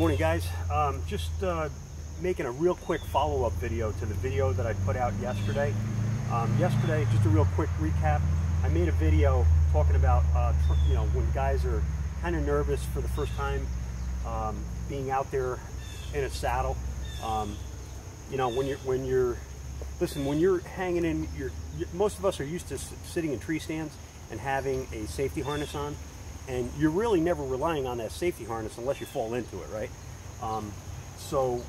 Morning, guys. Just making a real quick follow-up video to the video that I put out yesterday. Yesterday, just a real quick recap. I made a video talking about when guys are kind of nervous for the first time being out there in a saddle. When you're hanging in most of us are used to sitting in tree stands and having a safety harness on. And you're really never relying on that safety harness unless you fall into it, right? So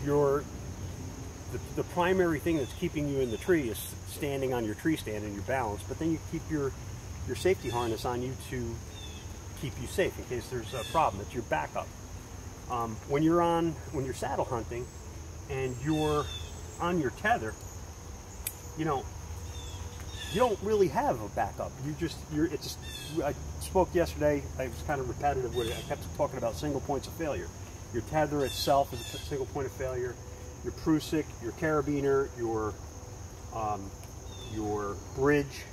the primary thing that's keeping you in the tree is standing on your tree stand and your balance, but then you keep your safety harness on you to keep you safe in case there's a problem. It's your backup. When you're saddle hunting and you're on your tether, you don't really have a backup. I spoke yesterday, I was kind of repetitive with it. I kept talking about single points of failure. Your tether itself is a single point of failure. Your prusik, your carabiner, your bridge,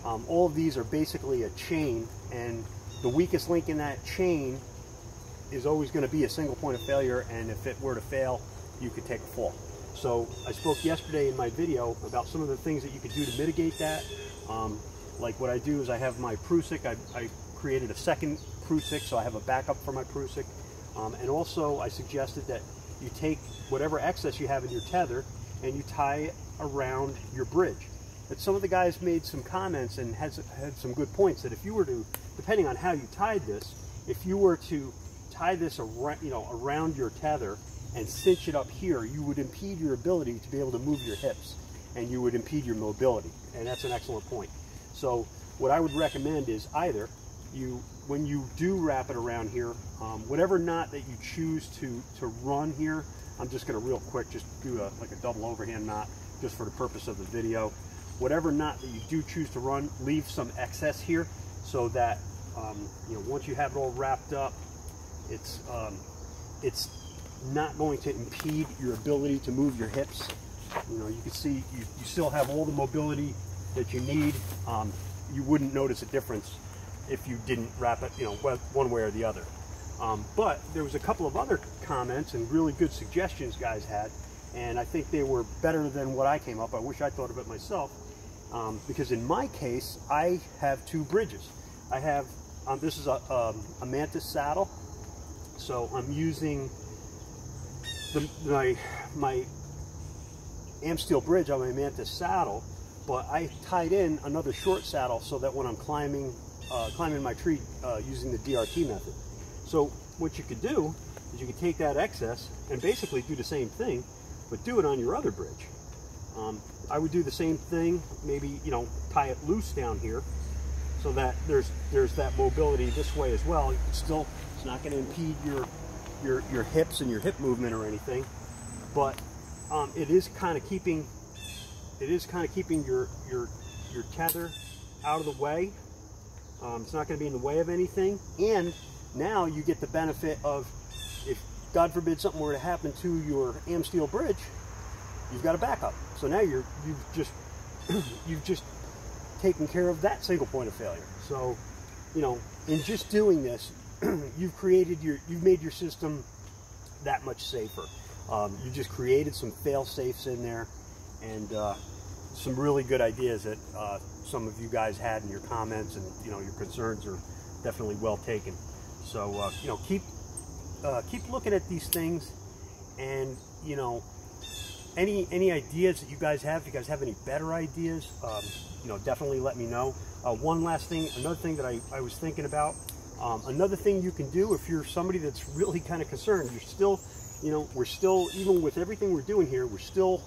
all of these are basically a chain, and the weakest link in that chain is always going to be a single point of failure, and if it were to fail, you could take a fall. So I spoke yesterday in my video about some of the things that you could do to mitigate that. Like what I do is I have my prusik. I created a second prusik, so I have a backup for my prusik. And also I suggested that you take whatever excess you have in your tether and you tie it around your bridge. But some of the guys made some comments and had some good points that if you were to, depending on how you tied this, if you were to tie this around your tether and cinch it up here, you would impede your ability to be able to move your hips, and you would impede your mobility. And that's an excellent point. So what I would recommend is either when you do wrap it around here, whatever knot that you choose to run here, I'm just going to real quick just do like a double overhand knot just for the purpose of the video. Whatever knot that you do choose to run, leave some excess here so that once you have it all wrapped up, it's not going to impede your ability to move your hips. You can see you still have all the mobility that you need. You wouldn't notice a difference if you didn't wrap it, one way or the other. But there was a couple of other comments and really good suggestions guys had, and I think they were better than what I came up. I wish I thought of it myself, because in my case, I have two bridges. I have this is a Mantis saddle, so I'm using my am steel bridge on my Mantis saddle, but I tied in another short saddle so that when I'm climbing my tree using the DRT method. So what you could do is you could take that excess and basically do the same thing, but do it on your other bridge. I would do the same thing, maybe tie it loose down here so that there's that mobility this way as well. It's not going to impede your hips and your hip movement or anything, but it is kind of keeping your tether out of the way. It's not going to be in the way of anything, and now you get the benefit of, if God forbid something were to happen to your am steel bridge, you've got a backup. So now you've just taken care of that single point of failure. So in just doing this, you've made your system that much safer. You just created some fail safes in there, and some really good ideas that some of you guys had in your comments, and your concerns are definitely well taken. So keep looking at these things, and any ideas that you guys have, if you guys have any better ideas, definitely let me know. One last thing, another thing that I was thinking about, another thing you can do if you're somebody that's really kind of concerned, we're still, even with everything we're doing here, we still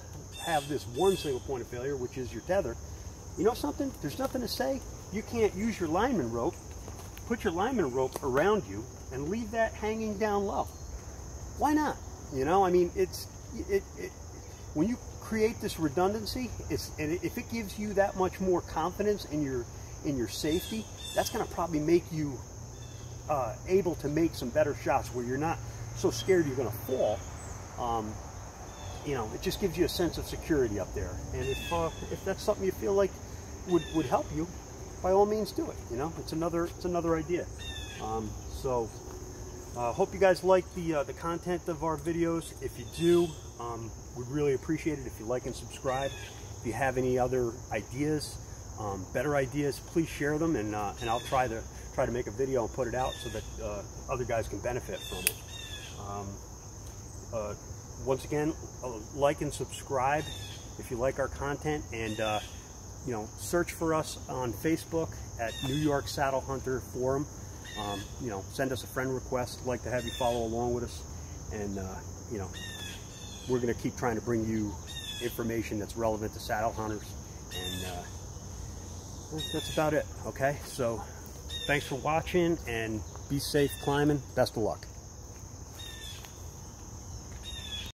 have this one single point of failure, which is your tether. You know something? There's nothing to say you can't use your lineman rope. Put your lineman rope around you and leave that hanging down low. Why not? I mean, when you create this redundancy, and if it gives you that much more confidence in your safety, that's going to probably make you able to make some better shots where you're not so scared you're going to fall. It just gives you a sense of security up there. And if that's something you feel like would help you, by all means do it. It's another idea. So Hope you guys like the content of our videos. If you do, we'd really appreciate it if you like and subscribe. If you have any other ideas, better ideas, please share them, and I'll try to make a video and put it out so that other guys can benefit from it. Once again, like and subscribe if you like our content, and you know, search for us on Facebook at New York Saddle Hunter Forum. You know, send us a friend request. I'd like to have you follow along with us, and you know, we're going to keep trying to bring you information that's relevant to saddle hunters, and that's about it. Okay, so thanks for watching, and be safe climbing. Best of luck.